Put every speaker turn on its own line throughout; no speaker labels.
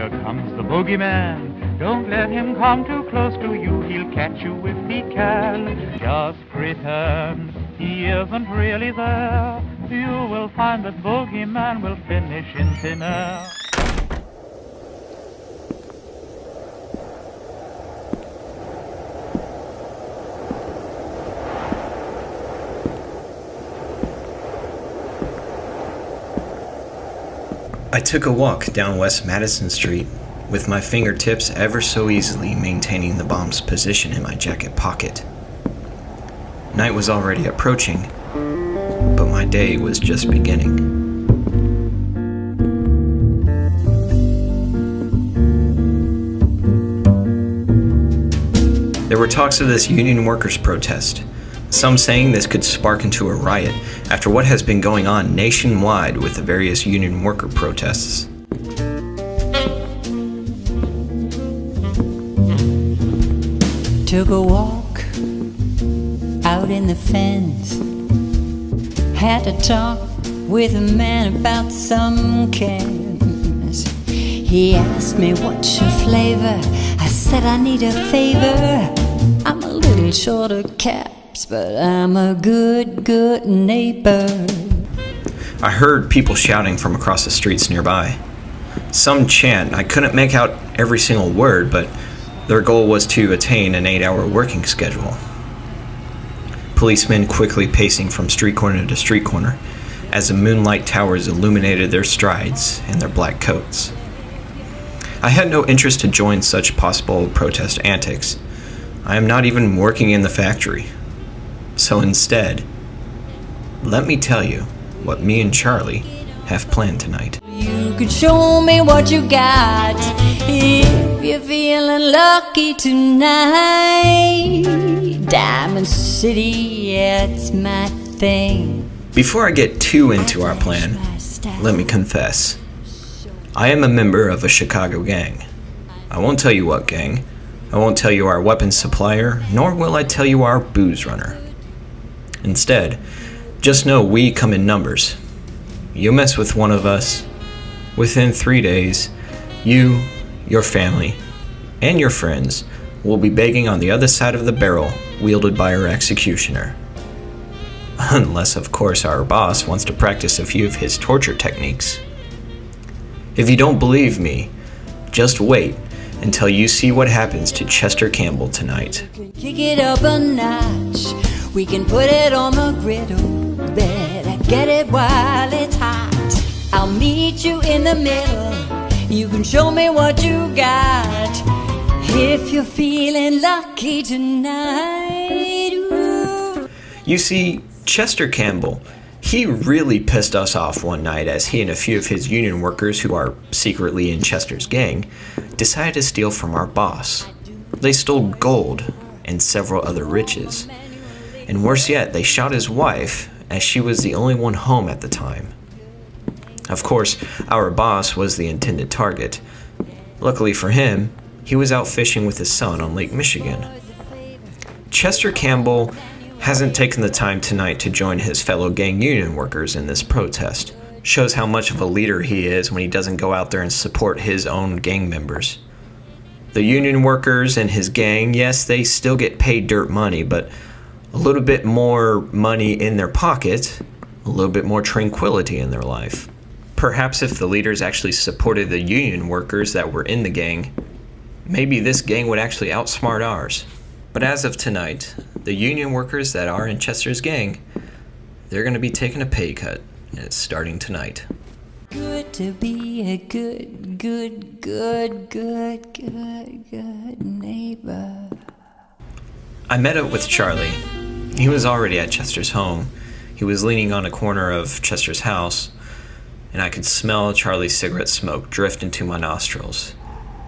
here comes the boogeyman. Don't let him come too close to you, he'll catch you if he can. Just pretend he isn't really there. You will find that boogeyman will finish in thin air.
I took a walk down West Madison Street, with my fingertips ever so easily maintaining the bomb's position in my jacket pocket. Night was already approaching, but my day was just beginning. There were talks of this union workers' protest, some saying this could spark into a riot after what has been going on nationwide with the various union worker protests.
Took a walk out in the fence. Had to talk with a man about some cans. He asked me, what's your flavor? I said I need a favor. I'm a little short of caps, but I'm a good neighbor.
I heard people shouting from across the streets nearby. Some chant, I couldn't make out every single word, but their goal was to attain an 8-hour working schedule. Policemen quickly pacing from street corner to street corner as the moonlight towers illuminated their strides and their black coats. I had no interest to join such possible protest antics. I am not even working in the factory. So instead, let me tell you what me and Charlie have planned tonight.
You could show me what you got if you're feeling lucky tonight. Diamond City, yeah, it's my thing.
Before I get too into our plan, let me confess. I am a member of a Chicago gang. I won't tell you what gang. I won't tell you our weapons supplier, nor will I tell you our booze runner. Instead, just know we come in numbers. You mess with one of us, within 3 days, you, your family, and your friends will be begging on the other side of the barrel wielded by our executioner. Unless, of course, our boss wants to practice a few of his torture techniques. If you don't believe me, just wait until you see what happens to Chester Campbell tonight.
Kick it up a notch. We can put it on the griddle. Better get it while it's hot. I'll meet you in the middle. You can show me what you got. If you're feeling lucky tonight. Ooh.
You see, Chester Campbell, he really pissed us off one night as he and a few of his union workers who are secretly in Chester's gang decided to steal from our boss. They stole gold and several other riches. And worse yet, they shot his wife as she was the only one home at the time. Of course, our boss was the intended target. Luckily for him, he was out fishing with his son on Lake Michigan. Chester Campbell hasn't taken the time tonight to join his fellow gang union workers in this protest. Shows how much of a leader he is when he doesn't go out there and support his own gang members. The union workers and his gang, yes, they still get paid dirt money, but a little bit more money in their pocket, a little bit more tranquility in their life. Perhaps if the leaders actually supported the union workers that were in the gang, maybe this gang would actually outsmart ours. But as of tonight, the union workers that are in Chester's gang, they're going to be taking a pay cut, and it's starting tonight.
Good to be a good neighbor.
I met up with Charlie. He was already at Chester's home. He was leaning on a corner of Chester's house, and I could smell Charlie's cigarette smoke drift into my nostrils,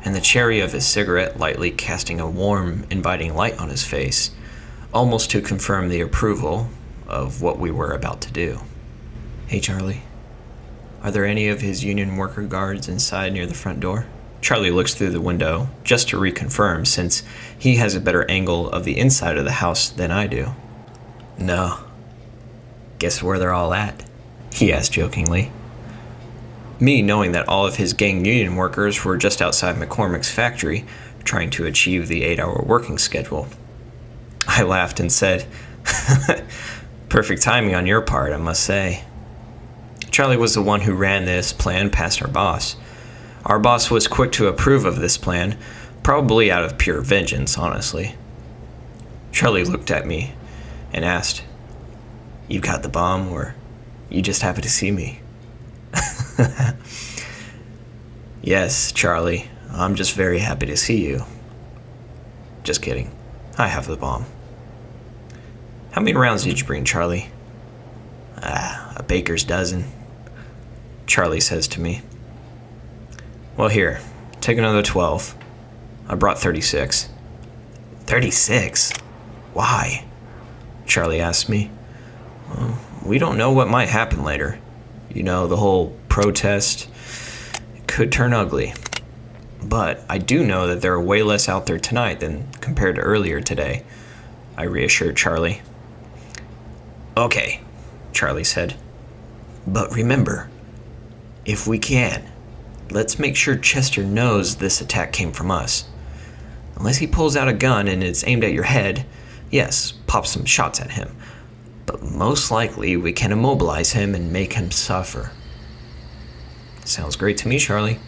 and the cherry of his cigarette lightly casting a warm, inviting light on his face, almost to confirm the approval of what we were about to do. Hey, Charlie, are there any of his union worker guards inside near the front door? Charlie looks through the window just to reconfirm, since he has a better angle of the inside of the house than I do. No. Guess where they're all at? He asked jokingly. Me knowing that all of his gang union workers were just outside McCormick's factory, trying to achieve the 8-hour working schedule. I laughed and said, "Perfect timing on your part, I must say." Charlie was the one who ran this plan past our boss. Our boss was quick to approve of this plan, probably out of pure vengeance, honestly. Charlie looked at me and asked, "You got the bomb, or you just happen to see me?" "Yes, Charlie, I'm just very happy to see you." "Just kidding. I have the bomb." "How many rounds did you bring, Charlie?" "A baker's dozen," Charlie says to me. "Well, here, take another 12. I brought 36. 36? Why?" Charlie asked me. "Well, we don't know what might happen later. You know, the whole protest could turn ugly. But I do know that there are way less out there tonight than compared to earlier today," I reassured Charlie. "Okay," Charlie said. "But remember, if we can, let's make sure Chester knows this attack came from us. Unless he pulls out a gun and it's aimed at your head, yes, pop some shots at him. But most likely we can immobilize him and make him suffer." "Sounds great to me, Charlie.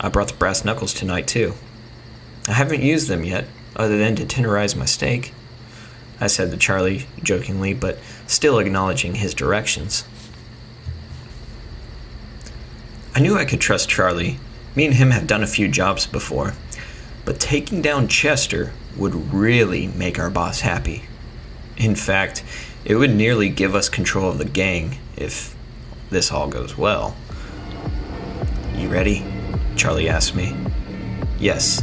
I brought the brass knuckles tonight, too. I haven't used them yet, other than to tenderize my steak," I said to Charlie, jokingly, but still acknowledging his directions. I knew I could trust Charlie. Me and him have done a few jobs before. But taking down Chester would really make our boss happy. In fact, it would nearly give us control of the gang if this all goes well. "You ready?" Charlie asked me. "Yes,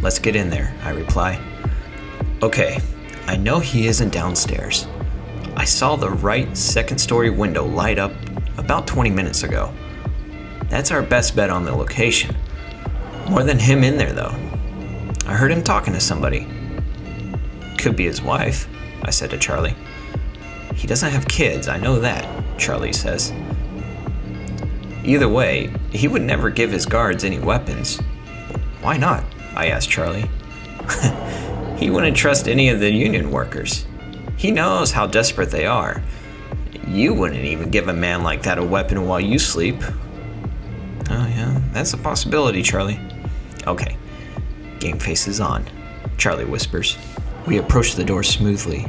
let's get in there," I reply. "Okay, I know he isn't downstairs. I saw the right second-story window light up about 20 minutes ago. That's our best bet on the location. More than him in there, though. I heard him talking to somebody." "Could be his wife," I said to Charlie. "He doesn't have kids, I know that," Charlie says. "Either way, he would never give his guards any weapons." "Why not?" I asked Charlie. "He wouldn't trust any of the union workers. He knows how desperate they are. You wouldn't even give a man like that a weapon while you sleep." "Oh yeah, that's a possibility, Charlie." "Okay, game face is on," Charlie whispers. We approach the door smoothly,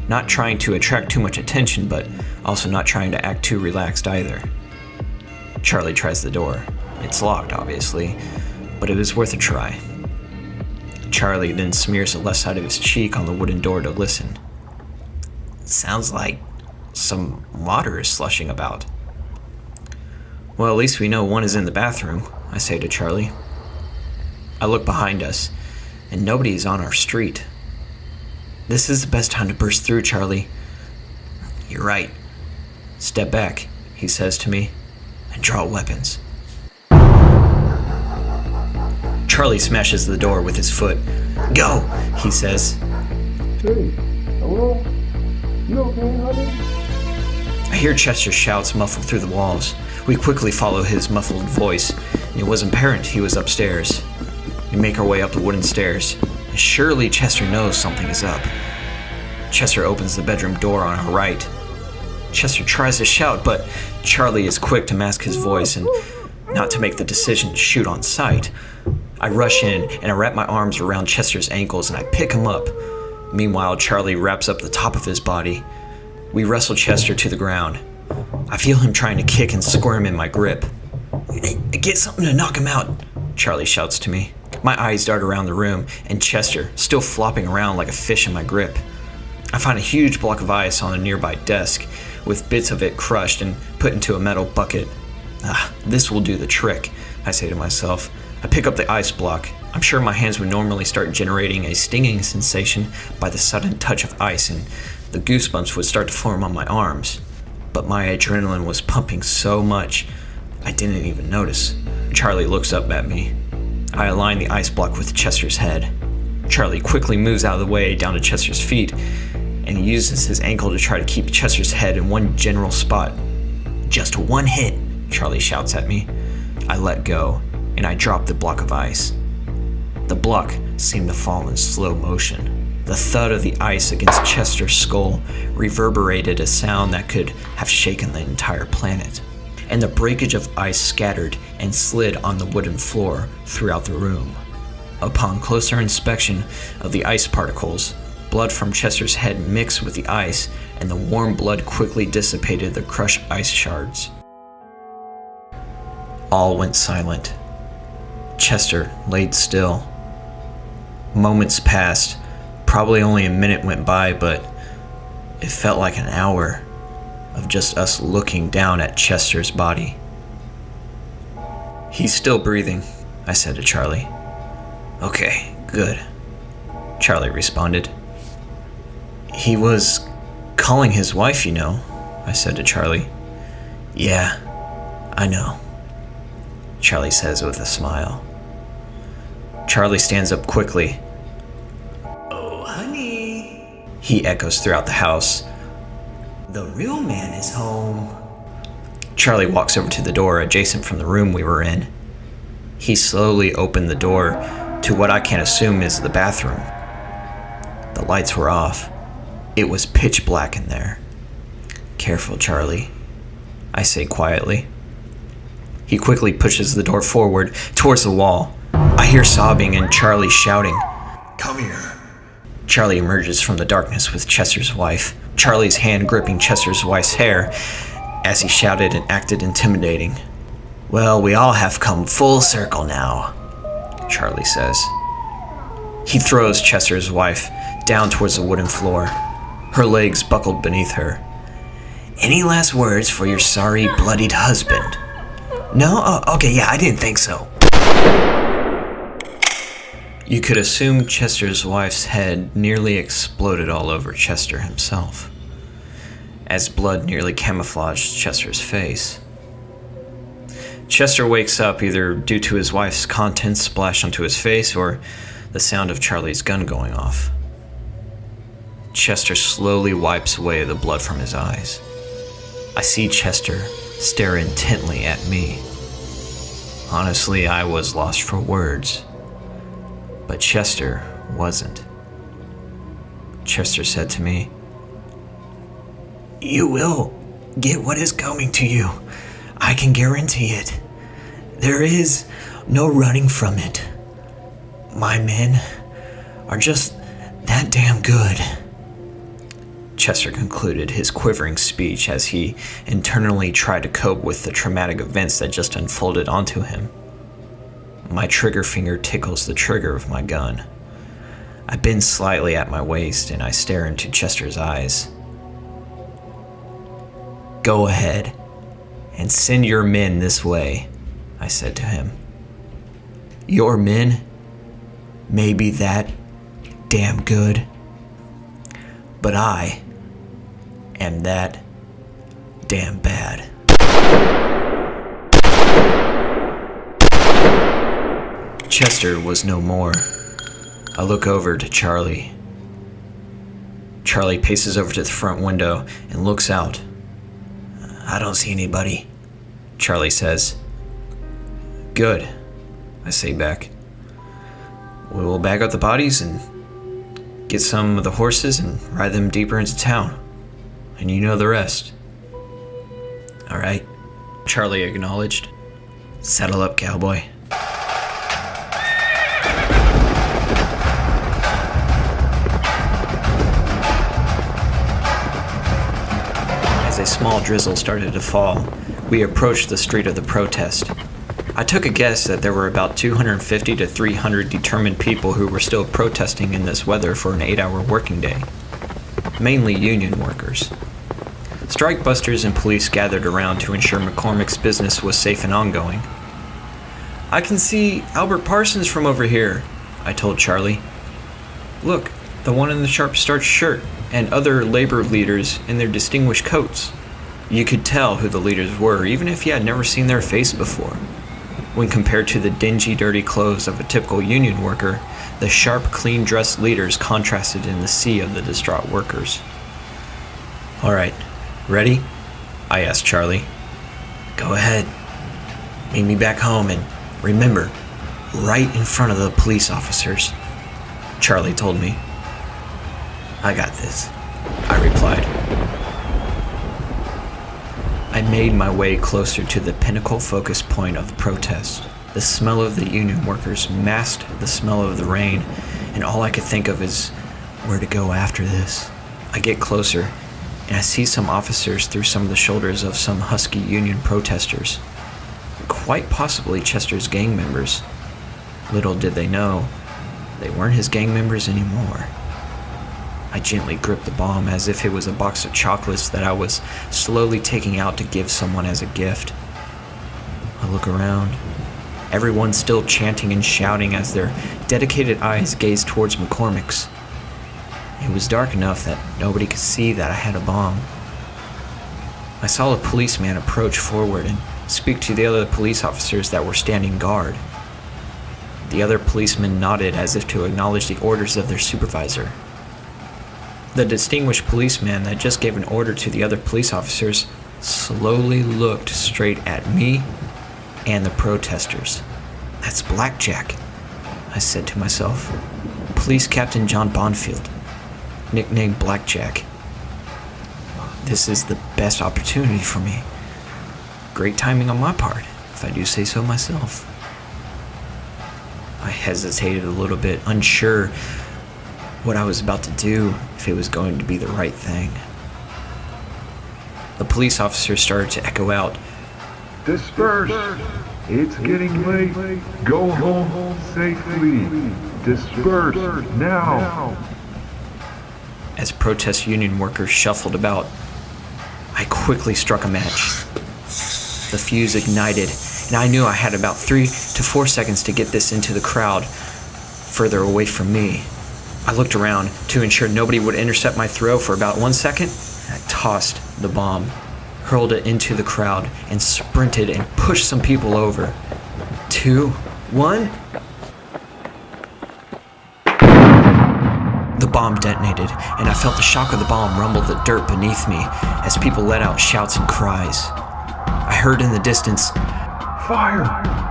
not trying to attract too much attention, but also not trying to act too relaxed either. Charlie tries the door. It's locked, obviously, but it was worth a try. Charlie then smears the left side of his cheek on the wooden door to listen. "Sounds like some water is slushing about." "Well, at least we know one is in the bathroom," I say to Charlie. I look behind us, and nobody is on our street. "This is the best time to burst through, Charlie." "You're right. Step back," he says to me, "and draw weapons." Charlie smashes the door with his foot. "Go," he says.
"Hey, hello? You okay, honey?"
I hear Chester's shouts muffle through the walls. We quickly follow his muffled voice, and it was apparent he was upstairs. We make our way up the wooden stairs, and surely Chester knows something is up. Chester opens the bedroom door on our right. Chester tries to shout, but Charlie is quick to mask his voice and not to make the decision to shoot on sight. I rush in, and I wrap my arms around Chester's ankles, and I pick him up. Meanwhile, Charlie wraps up the top of his body. We wrestle Chester to the ground. I feel him trying to kick and squirm in my grip. "Get something to knock him out," Charlie shouts to me. My eyes dart around the room, and Chester, still flopping around like a fish in my grip. I find a huge block of ice on a nearby desk, with bits of it crushed and put into a metal bucket. This will do the trick, I say to myself. I pick up the ice block. I'm sure my hands would normally start generating a stinging sensation by the sudden touch of ice, and the goosebumps would start to form on my arms. But my adrenaline was pumping so much, I didn't even notice. Charlie looks up at me. I align the ice block with Chester's head. Charlie quickly moves out of the way down to Chester's feet, and he uses his ankle to try to keep Chester's head in one general spot. "Just one hit," Charlie shouts at me. I let go, and I drop the block of ice. The block seemed to fall in slow motion. The thud of the ice against Chester's skull reverberated a sound that could have shaken the entire planet, and the breakage of ice scattered and slid on the wooden floor throughout the room. Upon closer inspection of the ice particles, blood from Chester's head mixed with the ice, and the warm blood quickly dissipated the crushed ice shards. All went silent. Chester laid still. Moments passed. Probably only a minute went by, but it felt like an hour of just us looking down at Chester's body. "He's still breathing," I said to Charlie. "Okay, good," Charlie responded. "He was calling his wife, you know," I said to Charlie. "Yeah, I know," Charlie says with a smile. Charlie stands up quickly. "Oh, honey," he echoes throughout the house. "The real man is home." Charlie walks over to the door adjacent from the room we were in. He slowly opened the door to what I can assume is the bathroom. The lights were off. It was pitch black in there. "Careful, Charlie," I say quietly. He quickly pushes the door forward towards the wall. I hear sobbing and Charlie shouting, "Come here." Charlie emerges from the darkness with Chester's wife, Charlie's hand gripping Chester's wife's hair as he shouted and acted intimidating. "Well, we all have come full circle now," Charlie says. He throws Chester's wife down towards the wooden floor, her legs buckled beneath her. "Any last words for your sorry, bloodied husband?" "No? Oh, okay, yeah, I didn't think so." You could assume Chester's wife's head nearly exploded all over Chester himself, as blood nearly camouflaged Chester's face. Chester wakes up either due to his wife's contents splashed onto his face or the sound of Charlie's gun going off. Chester slowly wipes away the blood from his eyes. I see Chester stare intently at me. Honestly, I was lost for words. But Chester wasn't. Chester said to me, "You will get what is coming to you. I can guarantee it. There is no running from it. My men are just that damn good." Chester concluded his quivering speech as he internally tried to cope with the traumatic events that just unfolded onto him. My trigger finger tickles the trigger of my gun. I bend slightly at my waist and I stare into Chester's eyes. "Go ahead and send your men this way," I said to him. "Your men may be that damn good, but I am that damn bad." Chester was no more. I look over to Charlie. Charlie paces over to the front window and looks out. "I don't see anybody," Charlie says. "Good," I say back. "We will bag up the bodies and get some of the horses and ride them deeper into town. And you know the rest." "All right," Charlie acknowledged. "Saddle up, cowboy." As a small drizzle started to fall, we approached the street of the protest. I took a guess that there were about 250 to 300 determined people who were still protesting in this weather for an 8-hour working day. Mainly union workers. Strike busters and police gathered around to ensure McCormick's business was safe and ongoing. "I can see Albert Parsons from over here," I told Charlie. "Look, the one in the sharp starched shirt, and other labor leaders in their distinguished coats." You could tell who the leaders were, even if you had never seen their face before. When compared to the dingy, dirty clothes of a typical union worker, the sharp, clean-dressed leaders contrasted in the sea of the distraught workers. "All right, ready?" I asked Charlie. "Go ahead," Meet me back home and remember, right in front of the police officers, Charlie told me. I got this, I replied. I made my way closer to the pinnacle focus point of the protest. The smell of the union workers masked the smell of the rain, and all I could think of is where to go after this. I get closer, and I see some officers through some of the shoulders of some husky union protesters. Quite possibly Chester's gang members. Little did they know, they weren't his gang members anymore. I gently gripped the bomb as if it was a box of chocolates that I was slowly taking out to give someone as a gift. I look around. Everyone's still chanting and shouting as their dedicated eyes gazed towards McCormick's. It was dark enough that nobody could see that I had a bomb. I saw a policeman approach forward and speak to the other police officers that were standing guard. The other policemen nodded as if to acknowledge the orders of their supervisor. The distinguished policeman that just gave an order to the other police officers slowly looked straight at me and the protesters. That's Blackjack, I said to myself. Police Captain John Bonfield, nicknamed Blackjack. This is the best opportunity for me. Great timing on my part, if I do say so myself. I hesitated a little bit, unsure what I was about to do, if it was going to be the right thing. The police officers started to echo out,
"Disperse! It's getting late. Go home safely. Disperse now."
As protest union workers shuffled about, I quickly struck a match. The fuse ignited, and I knew I had about 3 to 4 seconds to get this into the crowd further away from me. I looked around to ensure nobody would intercept my throw for about 1 second. I tossed the bomb, hurled it into the crowd, and sprinted and pushed some people over. 2, 1. The bomb detonated, and I felt the shock of the bomb rumble the dirt beneath me as people let out shouts and cries. I heard in the distance,
"Fire!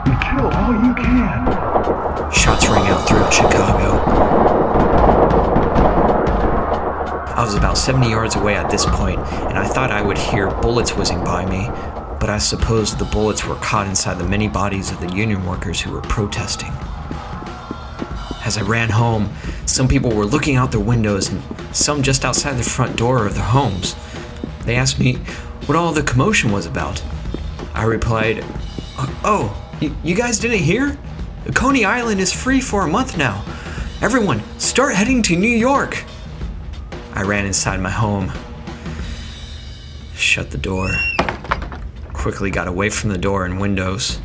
And kill all you can!"
Shots rang out throughout Chicago. I was about 70 yards away at this point, and I thought I would hear bullets whizzing by me, but I suppose the bullets were caught inside the many bodies of the union workers who were protesting. As I ran home, some people were looking out their windows, and some just outside the front door of their homes. They asked me what all the commotion was about. I replied, "Oh, you guys didn't hear? Coney Island is free for a month now. Everyone, start heading to New York." I ran inside my home, shut the door, quickly got away from the door and windows,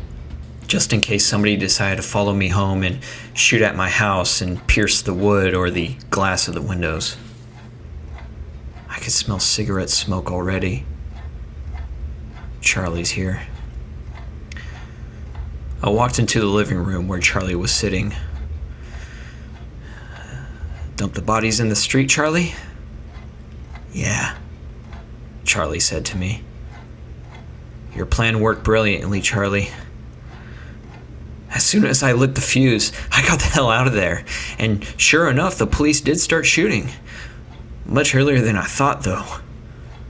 just in case somebody decided to follow me home and shoot at my house and pierce the wood or the glass of the windows. I could smell cigarette smoke already. Charlie's here. I walked into the living room where Charlie was sitting. "Dump the bodies in the street, Charlie?" "Yeah," Charlie said to me. "Your plan worked brilliantly, Charlie." As soon as I lit the fuse, I got the hell out of there, and sure enough, the police did start shooting. Much earlier than I thought, though.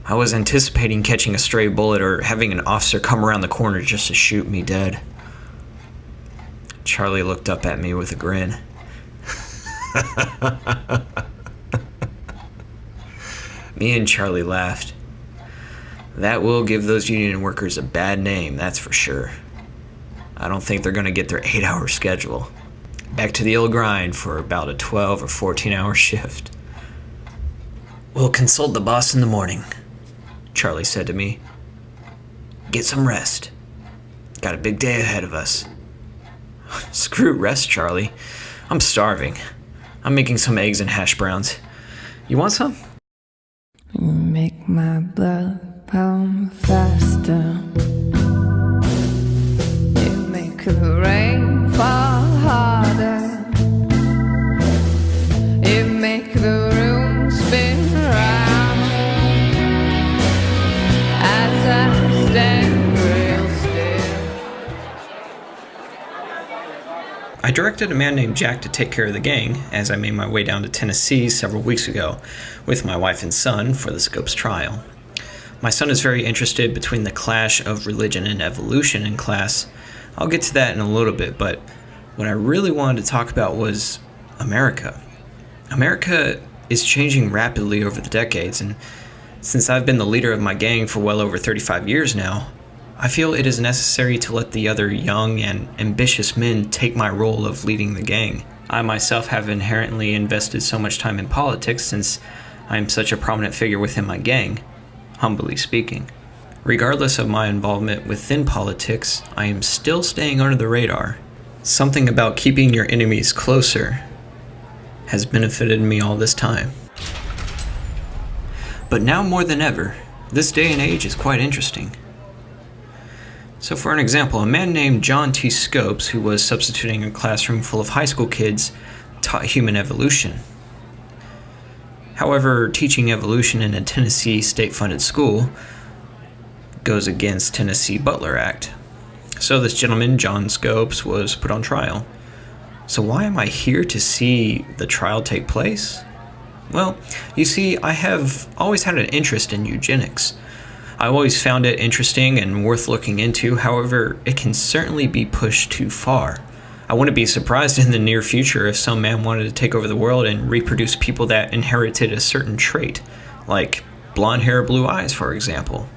I was anticipating catching a stray bullet or having an officer come around the corner just to shoot me dead. Charlie looked up at me with a grin. Me and Charlie laughed. That will give those union workers a bad name, that's for sure. I don't think they're going to get their 8-hour schedule. Back to the old grind for about a 12 or 14-hour shift. "We'll consult the boss in the morning," Charlie said to me. "Get some rest. Got a big day ahead of us." "Screw rest, Charlie. I'm starving. I'm making some eggs and hash browns. You want some?"
You make my blood pound faster. You make the rain fall harder. You make the room spin round as I stand real still.
I directed a man named Jack to take care of the gang as I made my way down to Tennessee several weeks ago with my wife and son for the Scopes trial. My son is very interested between the clash of religion and evolution in class. I'll get to that in a little bit, but what I really wanted to talk about was America. America is changing rapidly over the decades, and since I've been the leader of my gang for well over 35 years now, I feel it is necessary to let the other young and ambitious men take my role of leading the gang. I myself have inherently invested so much time in politics since I am such a prominent figure within my gang, humbly speaking. Regardless of my involvement within politics, I am still staying under the radar. Something about keeping your enemies closer has benefited me all this time. But now more than ever, this day and age is quite interesting. So for an example, a man named John T. Scopes, who was substituting a classroom full of high school kids, taught human evolution. However, teaching evolution in a Tennessee state-funded school goes against Tennessee Butler Act. So this gentleman, John Scopes, was put on trial. So why am I here to see the trial take place? Well, you see, I have always had an interest in eugenics. I always found it interesting and worth looking into. However, it can certainly be pushed too far. I wouldn't be surprised in the near future if some man wanted to take over the world and reproduce people that inherited a certain trait, like blonde hair, blue eyes, for example.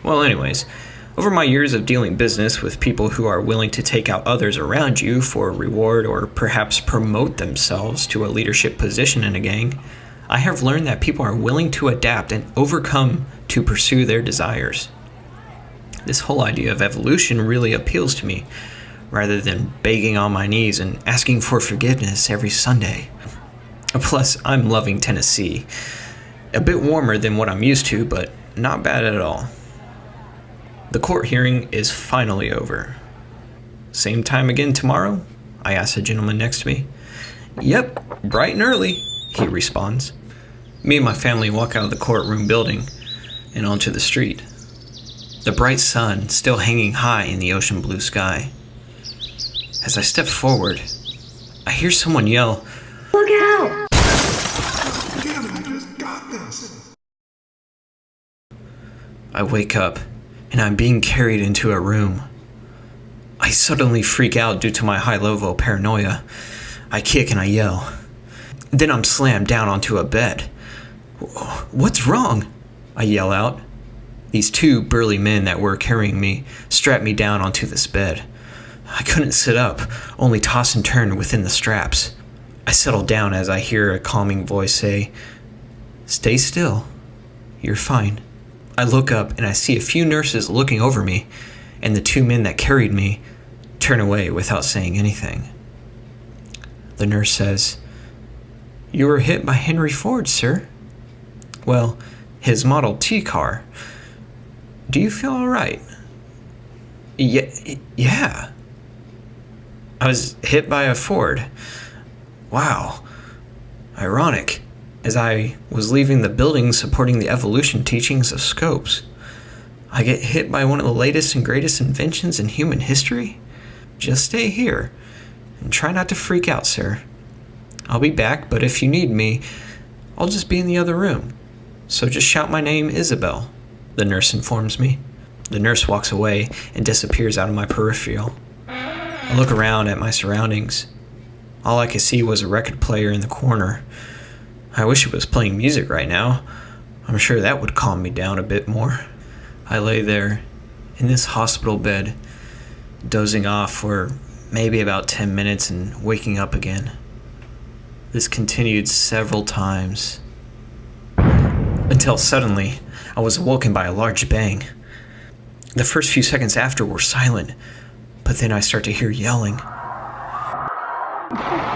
Well, anyways, over my years of dealing business with people who are willing to take out others around you for reward or perhaps promote themselves to a leadership position in a gang, I have learned that people are willing to adapt and overcome to pursue their desires. This whole idea of evolution really appeals to me, rather than begging on my knees and asking for forgiveness every Sunday. Plus, I'm loving Tennessee. A bit warmer than what I'm used to, but not bad at all. The court hearing is finally over. Same time again tomorrow? I asked the gentleman next to me. Yep, bright and early, he responds. Me and my family walk out of the courtroom building and onto the street. The bright sun still hanging high in the ocean blue sky. As I step forward, I hear someone yell, "Look out!"
Damn it, I just got this.
I wake up and I'm being carried into a room. I suddenly freak out due to my high level of paranoia. I kick and I yell. Then I'm slammed down onto a bed. "What's wrong?" I yell out. These two burly men that were carrying me strapped me down onto this bed. I couldn't sit up, only toss and turn within the straps. I settle down as I hear a calming voice say, "Stay still. You're fine." I look up and I see a few nurses looking over me, and the two men that carried me turn away without saying anything. The nurse says, "You were hit by Henry Ford, sir." Well, his Model T car. Do you feel all right? Yeah. I was hit by a Ford. Wow. Ironic, as I was leaving the building supporting the evolution teachings of Scopes. I get hit by one of the latest and greatest inventions in human history? Just stay here and try not to freak out, sir. I'll be back, but if you need me, I'll just be in the other room. So just shout my name, Isabel, the nurse informs me. The nurse walks away and disappears out of my peripheral. I look around at my surroundings. All I could see was a record player in the corner. I wish it was playing music right now. I'm sure that would calm me down a bit more. I lay there in this hospital bed, dozing off for maybe about 10 minutes and waking up again. This continued several times, until suddenly I was awoken by a large bang. The first few seconds after were silent, but then I start to hear yelling.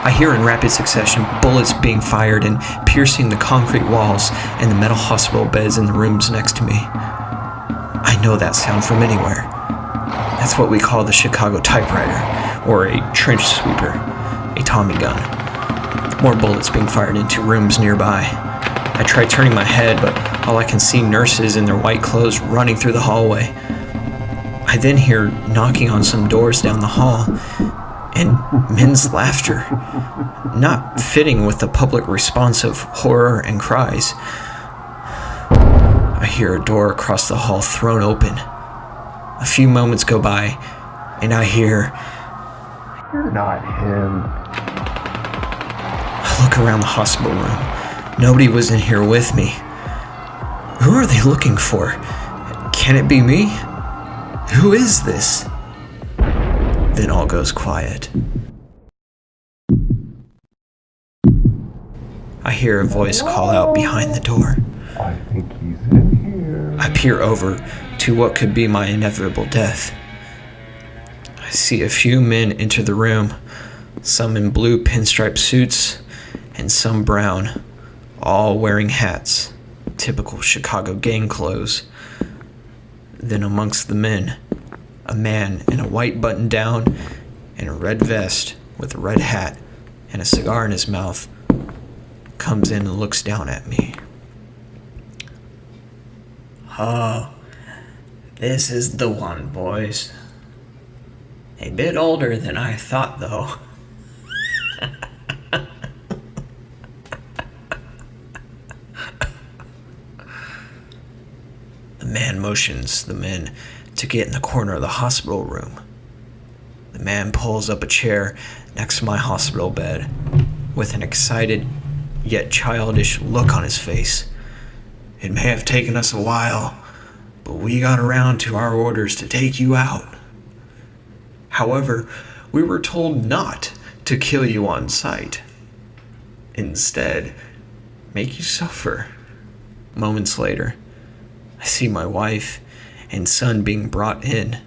I hear in rapid succession bullets being fired and piercing the concrete walls and the metal hospital beds in the rooms next to me. I know that sound from anywhere. That's what we call the Chicago typewriter, or a trench sweeper, a Tommy gun. More bullets being fired into rooms nearby. I try turning my head, but all I can see nurses in their white clothes running through the hallway. I I then hear knocking on some doors down the hall, and men's laughter, not fitting with the public response of horror and cries. I hear a door across the hall thrown open. A few moments go by, and I hear,
You're not him.
I look around the hospital room. Nobody was in here with me. Who are they looking for? Can it be me? Who is this? Then all goes quiet. I hear a voice call out behind the door.
I think he's in here.
I peer over to what could be my inevitable death. I see a few men enter the room, some in blue pinstripe suits and some brown, all wearing hats, typical Chicago gang clothes. Then amongst the men, a man in a white button-down and a red vest with a red hat and a cigar in his mouth comes in and looks down at me. Oh, this is the one, boys. A bit older than I thought, though. The man motions the men to get in the corner of the hospital room. The man pulls up a chair next to my hospital bed with an excited yet childish look on his face. It may have taken us a while, but we got around to our orders to take you out. However, we were told not to kill you on sight. Instead, make you suffer. Moments later, I see my wife and son being brought in.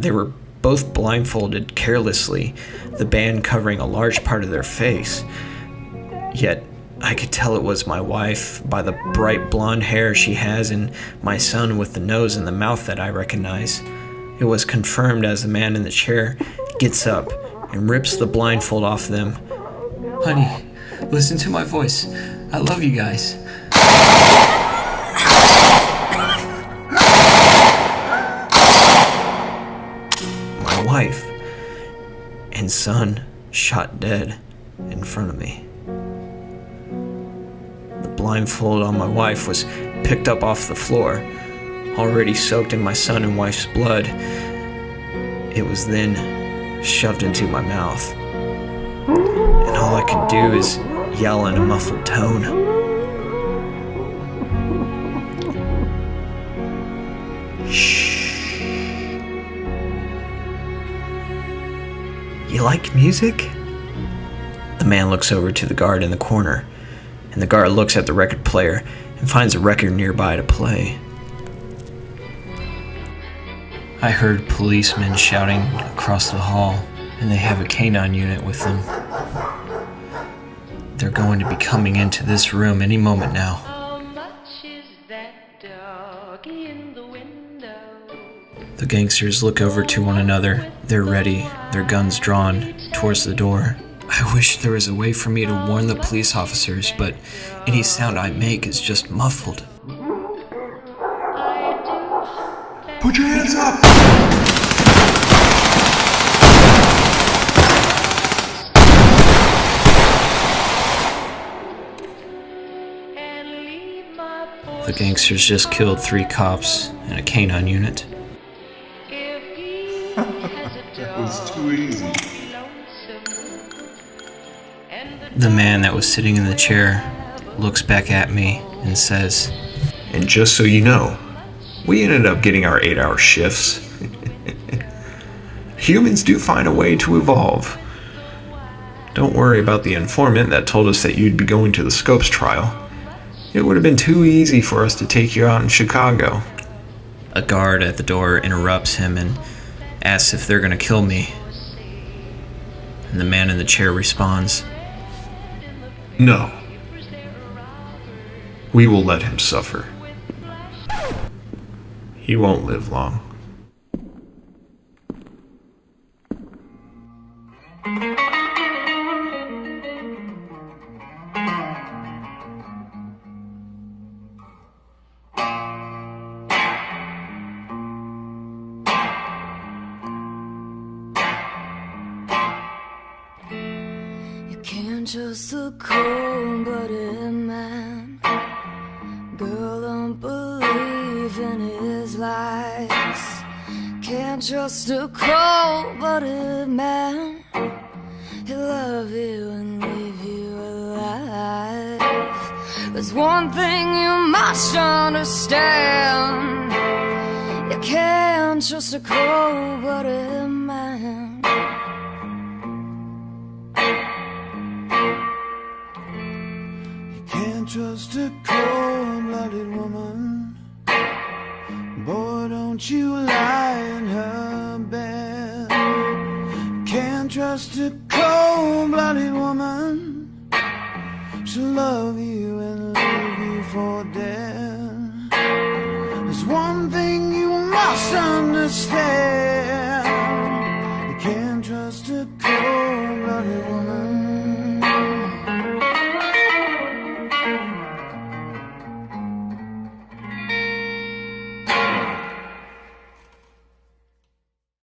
They were both blindfolded carelessly, the band covering a large part of their face. Yet, I could tell it was my wife by the bright blonde hair she has, and my son with the nose and the mouth that I recognize. It was confirmed as the man in the chair gets up and rips the blindfold off them. Honey, listen to my voice. I love you guys. My wife and son shot dead in front of me. The blindfold on my wife was picked up off the floor, already soaked in my son and wife's blood. It was then shoved into my mouth, and all I could do is yell in a muffled tone. Shh. You like music? The man looks over to the guard in the corner, and the guard looks at the record player and finds a record nearby to play. I heard policemen shouting across the hall, and they have a canine unit with them. They're going to be coming into this room any moment now.
How much is that doggy in the window?
The gangsters look over to one another. They're ready, their guns drawn towards the door. I wish there was a way for me to warn the police officers, but any sound I make is just muffled.
Put your hands up!
The gangsters just killed 3 cops and a canine unit.
That was too easy.
The man that was sitting in the chair looks back at me and says,
And just so you know, we ended up getting our 8-hour shifts. Humans do find a way to evolve. Don't worry about the informant that told us that you'd be going to the Scopes trial. It would have been too easy for us to take you out in Chicago.
A guard at the door interrupts him and asks if they're gonna kill me. And the man in the chair responds,
No. We will let him suffer. He won't live long.
Can't trust a cold-blooded man. Girl, don't believe in his lies. Can't trust a cold-blooded man. He'll love you and leave you alive. There's one thing you must understand. You can't trust a cold-blooded man.
Can't trust a cold-blooded woman. Boy, don't you lie in her bed. Can't trust a cold-blooded woman. She'll love you and leave you for dead. There's one thing you must understand.